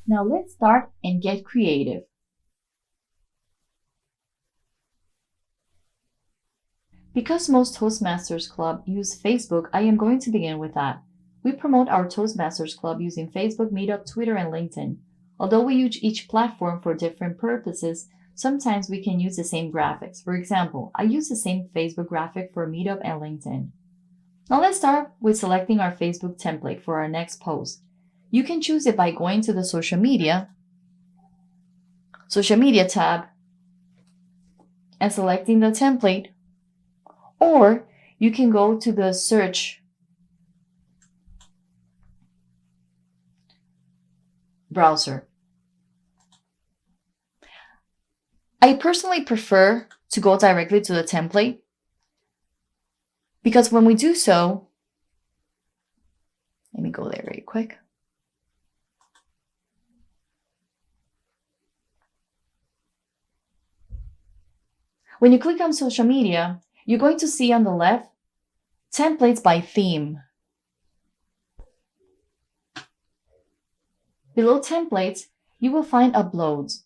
Now let's start and get creative. Because most Toastmasters Club use Facebook, I am going to begin with that. We promote our Toastmasters Club using Facebook, Meetup, Twitter, and LinkedIn. Although we use each platform for different purposes, sometimes we can use the same graphics. For example, I use the same Facebook graphic for Meetup and LinkedIn. Now let's start with selecting our Facebook template for our next post. You can choose it by going to the social media tab and selecting the template, or you can go to the search browser. I personally prefer to go directly to the template because when we do so, let me go there very quick. When you click on social media, you're going to see on the left, templates by theme. Below templates, you will find uploads.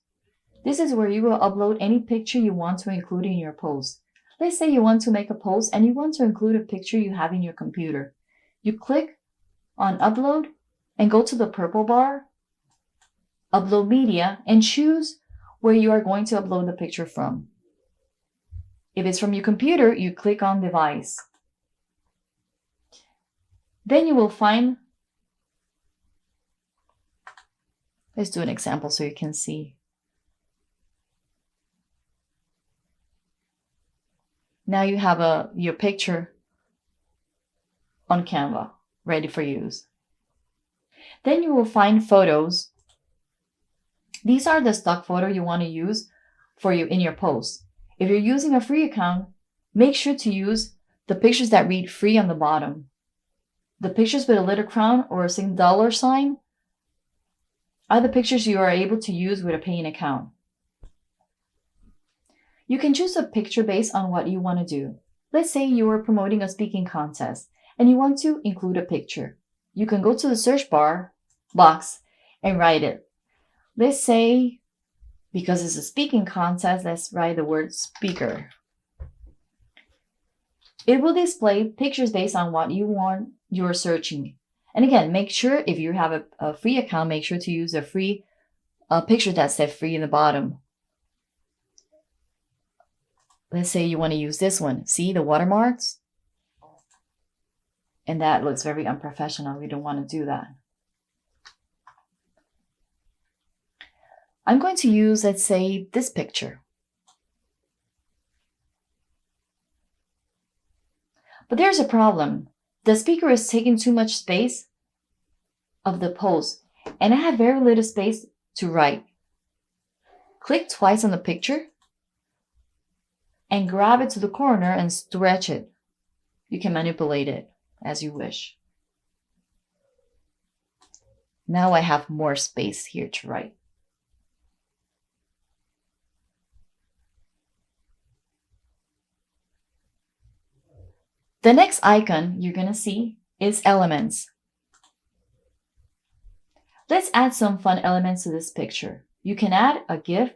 This is where you will upload any picture you want to include in your post. Let's say you want to make a post and you want to include a picture you have in your computer. You click on upload and go to the purple bar, upload media, and choose where you are going to upload the picture from. If it's from your computer, you click on device. Then you will find, let's do an example so you can see. Now you have your picture on Canva, ready for use. Then you will find photos. These are the stock photo you want to use in your post. If you're using a free account, make sure to use the pictures that read free on the bottom. The pictures with a little crown or a single dollar sign are the pictures you are able to use with a paying account. You can choose a picture based on what you want to do. Let's say you are promoting a speaking contest and you want to include a picture. You can go to the search box and write it. Let's say, because it's a speaking contest, let's write the word speaker. It will display pictures based on what you're searching. And again, make sure if you have a free account, make sure to use a free picture that said free in the bottom. Let's say you want to use this one. See the watermarks? And that looks very unprofessional. We don't want to do that. I'm going to use, let's say, this picture. But there's a problem. The speaker is taking too much space of the post, and I have very little space to write. Click twice on the picture and grab it to the corner and stretch it. You can manipulate it as you wish. Now I have more space here to write. The next icon you're going to see is elements. Let's add some fun elements to this picture. You can add a GIF,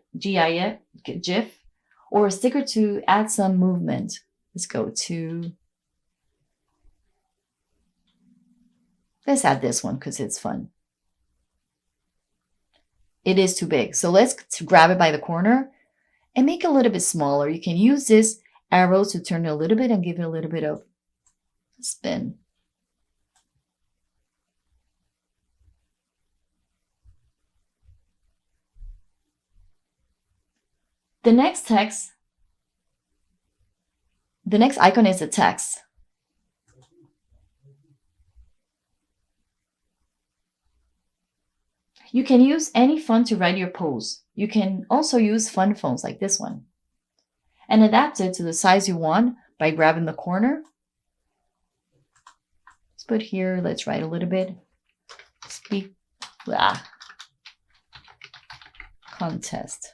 or a sticker to add some movement. Let's add this one because it's fun. It is too big. So let's grab it by the corner and make it a little bit smaller. You can use this arrow to turn it a little bit and give it a little bit of spin. The next icon is the text. You can use any font to write your post. You can also use fun fonts like this one and adapt it to the size you want by grabbing the corner. Let's put here, let's write a little bit. Contest.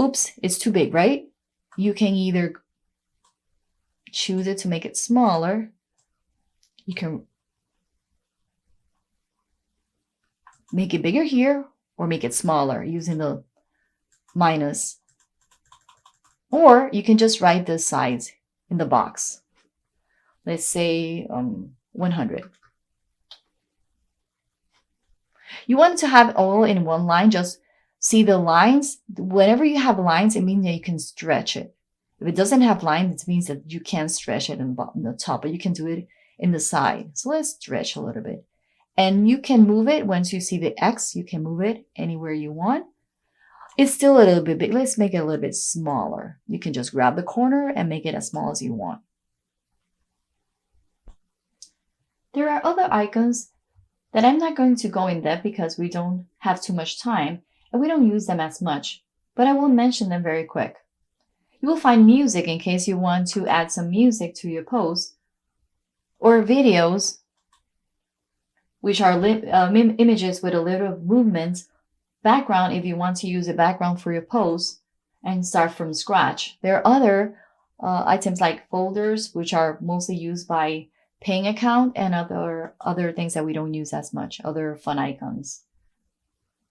Oops, it's too big, right? You can either choose it to make it smaller. You can make it bigger here or make it smaller using the minus. Or you can just write the size in the box. Let's say 100. You want to have all in one line. Just see the lines. Whenever you have lines, it means that you can stretch it. If it doesn't have lines, it means that you can't stretch it in the bottom, the top, but you can do it in the side. So let's stretch a little bit. And you can move it once you see the X, you can move it anywhere you want. It's still a little bit big. Let's make it a little bit smaller. You can just grab the corner and make it as small as you want. There are other icons that I'm not going to go in depth because we don't have too much time and we don't use them as much, but I will mention them very quick. You will find music in case you want to add some music to your post, or videos, which are images with a little movement, background if you want to use a background for your post and start from scratch. There are other items like folders, which are mostly used by paying account, and other things that we don't use as much, other fun icons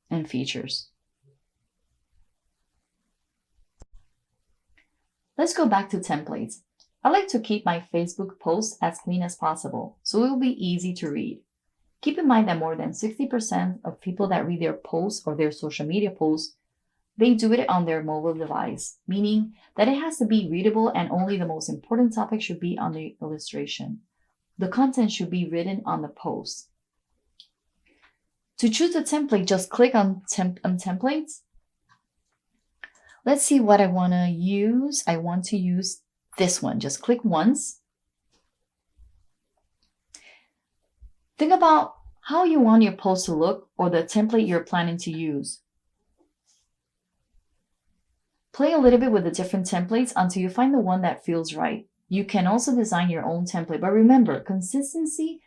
and features. Let's go back to templates. I like to keep my Facebook posts as clean as possible, so it will be easy to read. Keep in mind that more than 60% of people that read their posts or their social media posts, they do it on their mobile device, meaning that it has to be readable and only the most important topic should be on the illustration. The content should be written on the post. To choose a template, just click on templates. Let's see what I want to use. I want to use this one. Just click once. Think about how you want your post to look or the template you're planning to use. Play a little bit with the different templates until you find the one that feels right. You can also design your own template, but remember, consistency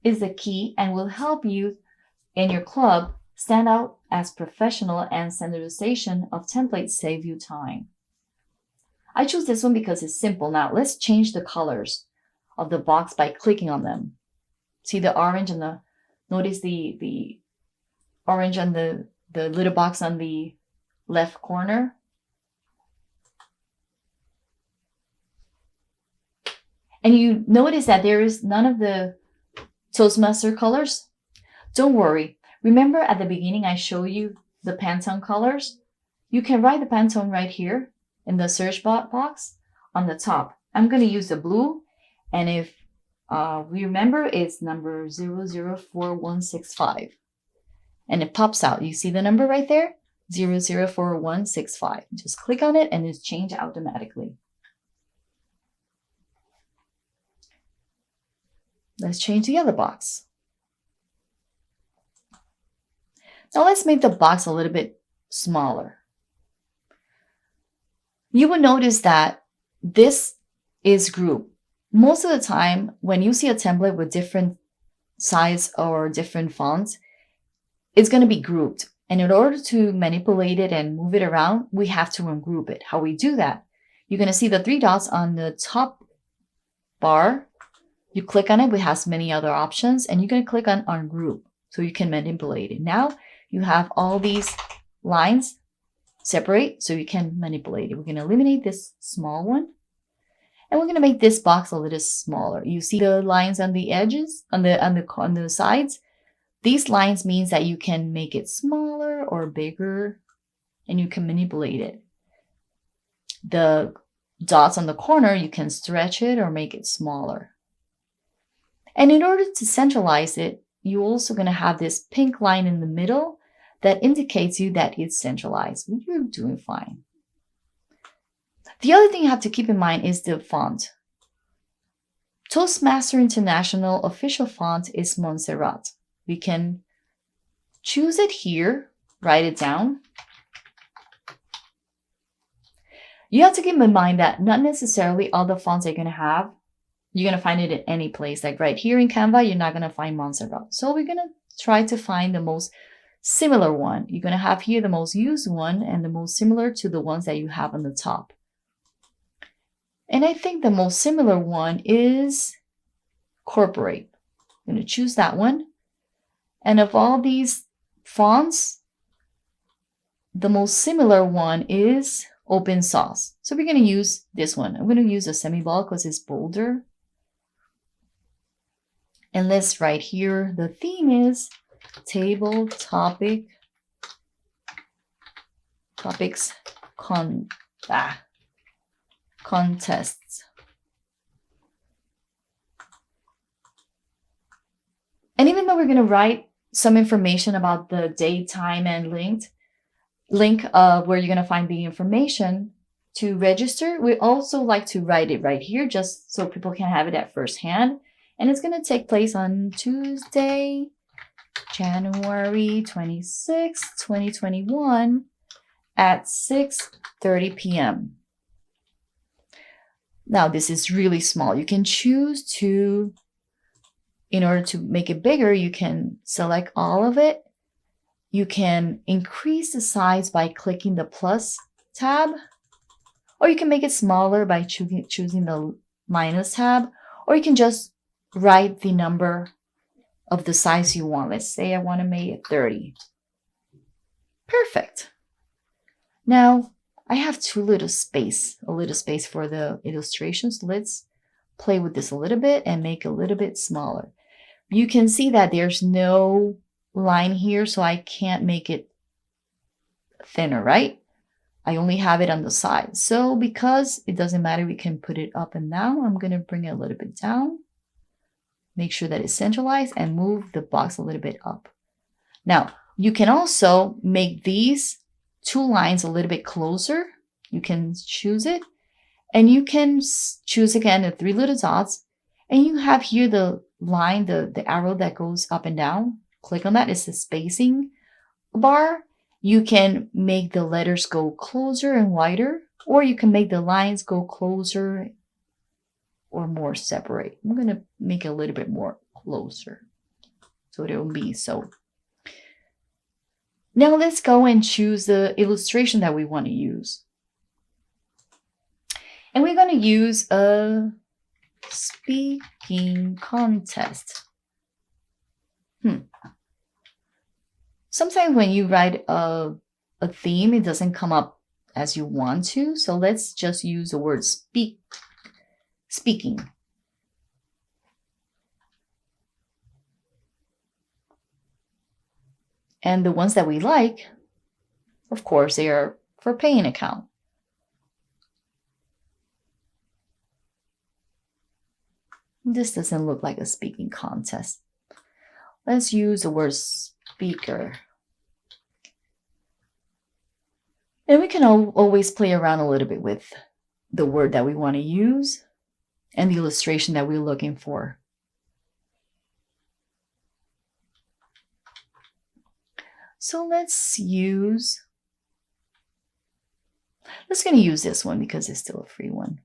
is the key and will help you in your club stand out as professional, and standardization of templates save you time. I chose this one because it's simple. Now let's change the colors of the box by clicking on them. See the orange and notice the orange on the little box on the left corner. And you notice that there is none of the Toastmaster colors. Don't worry. Remember at the beginning I showed you the Pantone colors? You can write the Pantone right here in the search box on the top. I'm going to use the blue. And if we remember, it's number 004165. And it pops out. You see the number right there? 004165. Just click on it and it's changed automatically. Let's change the other box. Now let's make the box a little bit smaller. You will notice that this is grouped. Most of the time, when you see a template with different size or different fonts, it's going to be grouped. And in order to manipulate it and move it around, we have to ungroup it. How we do that? You're going to see the three dots on the top bar. You click on it, it has many other options, and you're going to click on ungroup so you can manipulate it. Now you have all these lines separate so you can manipulate it. We're going to eliminate this small one, and we're going to make this box a little smaller. You see the lines on the edges, on the sides? These lines means that you can make it smaller or bigger, and you can manipulate it. The dots on the corner, you can stretch it or make it smaller. And in order to centralize it, you're also going to have this pink line in the middle that indicates you that it's centralized. You're doing fine. The other thing you have to keep in mind is the font. Toastmaster International official font is Montserrat. We can choose it here, write it down. You have to keep in mind that not necessarily all the fonts are going to have. You're going to find it in any place. Like right here in Canva, you're not going to find Montserrat. So we're going to try to find the most similar one. You're going to have here the most used one and the most similar to the ones that you have on the top. And I think the most similar one is Corporate. I'm going to choose that one. And of all these fonts, the most similar one is open source. So we're going to use this one. I'm going to use a semi-bold because it's bolder. And let's write here, the theme is table topics contests. And even though we're going to write some information about the date, time, and link of where you're going to find the information to register, we also like to write it right here just so people can have it at first hand. And it's going to take place on Tuesday, January 26, 2021 at 6:30 p.m. Now, this is really small. You can choose to, in order to make it bigger, you can select all of it. You can increase the size by clicking the plus tab, or you can make it smaller by choosing the minus tab, or you can just write the number of the size you want. Let's say I want to make it 30. Perfect. Now, I have a little space for the illustrations. Let's play with this a little bit and make it a little bit smaller. You can see that there's no line here, so I can't make it thinner, right? I only have it on the side. So because it doesn't matter, we can put it up and down. I'm going to bring it a little bit down. Make sure that it's centralized and move the box a little bit up. Now, you can also make these two lines a little bit closer. You can choose it, and you can choose again the three little dots, and you have here the line, the arrow that goes up and down. Click on that. It's the spacing bar. You can make the letters go closer and wider, or you can make the lines go closer or more separate. I'm going to make it a little bit more closer so it will be so. Now let's go and choose the illustration that we want to use. And we're going to use a speaking contest. Sometimes when you write a theme, it doesn't come up as you want to. So let's just use the word speaking. And the ones that we like, of course, they are for paying account. This doesn't look like a speaking contest. Let's use the word speaker. And we can always play around a little bit with the word that we want to use and the illustration that we're looking for. So let's going to use this one because it's still a free one.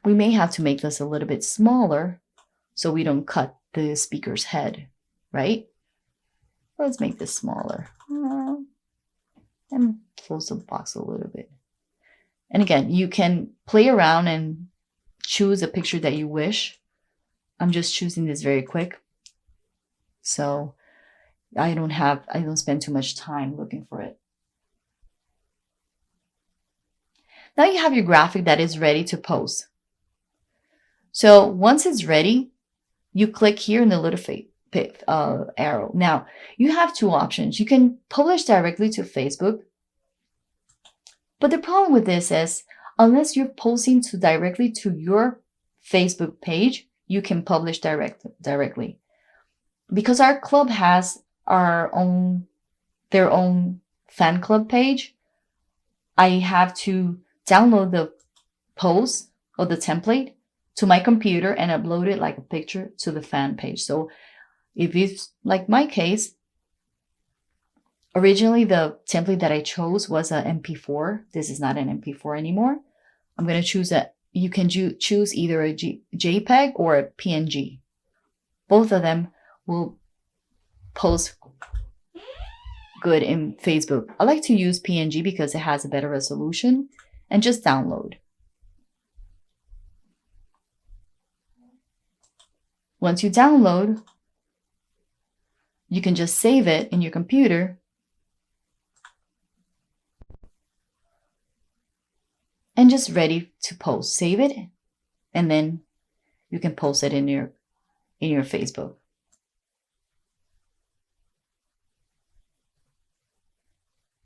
We may have to make this a little bit smaller so we don't cut the speaker's head, right? Let's make this smaller and close the box a little bit. And again, you can play around and choose a picture that you wish. I'm just choosing this very quick, so I don't spend too much time looking for it. Now you have your graphic that is ready to post. So once it's ready, you click here in the little arrow. Now you have two options. You can publish directly to Facebook, but the problem with this is unless you're posting directly to your Facebook page, you can publish directly. Because our club has their own fan club page, I have to download the post or the template to my computer and upload it like a picture to the fan page. So if it's like my case, originally the template that I chose was an MP4. This is not an MP4 anymore. I'm going to choose you can choose either a JPEG or a PNG. Both of them will post good in Facebook. I like to use PNG because it has a better resolution, and just download. Once you download, you can just save it in your computer and just ready to post. Save it, and then you can post it in your Facebook.